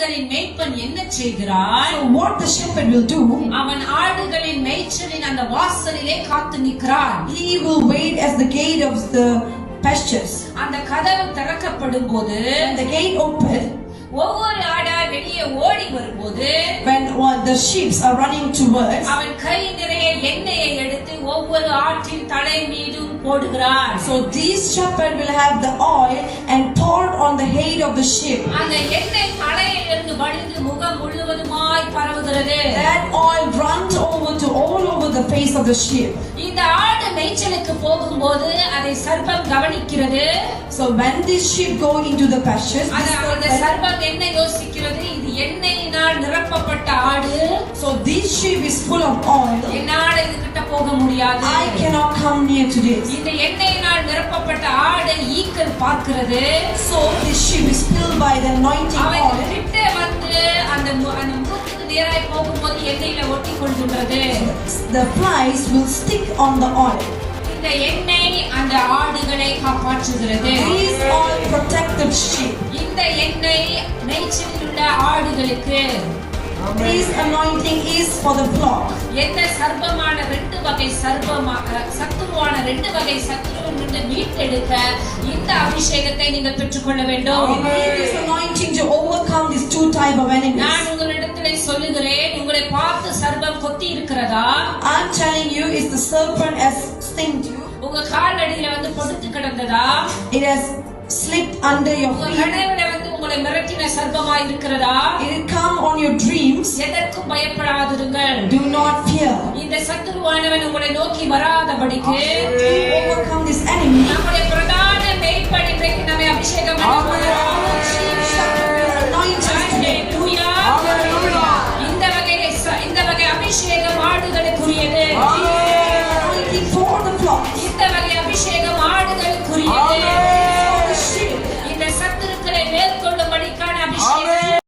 ஆடுகளின் மேய்ப்பன் என்ன செய்கிறான்? So what the shepherd will do, அவன் ஆடுகளின் மேய்ச்சலின் அந்த வாசலிலே காத்து நிற்கிறான். he will wait at the gate of the pastures. அந்த கதவு திறக்கப்படும் போது When the gate opened, ஒவ்வொரு ஆடா வெளியே ஓடி வரும்போது when the sheep are running towards, அவன் கை நிறைய எண்ணெயை எடுத்து ஒவ்வொரு ஆட்டின் தலை மீதும் போடுகிறான். so this shepherd will have the oil and pour on the head of the sheep. அந்த எண்ணெய் தலையிலிருந்து வடிந்து முகம் முழுவதுமாய் பரவுகிறது. That oil runs over to all over the face of the sheep. இந்த ஆடு மேய்ச்சலுக்கு போகும்போது அதை சர்ப்பம் கவனிக்கிறது. So when this sheep go into the pastures, அந்த சர்ப்பம் என்ன யோசிக்கிறது? இது எண்ணெயினால் நிரப்பப்பட்ட ஆடு. so this sheep is full of oil. என்னால இது கிட்ட போக முடியாது. I cannot come near to this. இந்த எண்ணெயினால் நிரப்பப்பட்ட ஆடை ஈக்கள் பார்க்கிறது. So this sheep is filled by the anointing அவன் oil. கிட்ட வந்து அந்த முகத்துக்கு நேராய் போகும்போது எண்ணெயில ஒட்டி கொள்கின்றது. The flies will stick on the oil. இந்த எண்ணெய் அந்த ஆடுகளை காப்பாற்றுகிறது. This oil protect the sheep. இந்த எண்ணெய் மேய்ச்சலில் உள்ள ஆடுகளுக்கு. This anointing is for the flock. எந்த சர்ப்பமான ரெண்டு வகை சத்துருவான ரெண்டு வகை சத்துருவிலிருந்து மீட்டெடுக்க இந்த அபிஷேகத்தை நீங்கள் பெற்றுக்கொள்ள வேண்டும். You need this anointing to overcome these two type of enemies. நான் உங்களிடத்திலே சொல்லுகிறேன், உங்களை பார்த்து சர்ப்பம் கொத்தி இருக்கிறதா? I'm telling you, is the serpent has stinged you? உங்க காலடியில வந்து படுத்து கிடந்ததா? It has slipped under your உங்க feet. கனவுல வந்து உங்களை மிரட்டின சர்ப்பமா இருக்கிறதா? It will come on your dreams. எதற்கும் பயப்படாதிருங்கள். Do not fear. இந்த சத்துருவானவன் உங்களை நோக்கி வராதபடிக்கு To overcome this enemy, நம்முடைய பிரதான மேய்ப்பன் இன்றைக்கு நம்மை அபிஷேகம் பண்ண போகிறார்.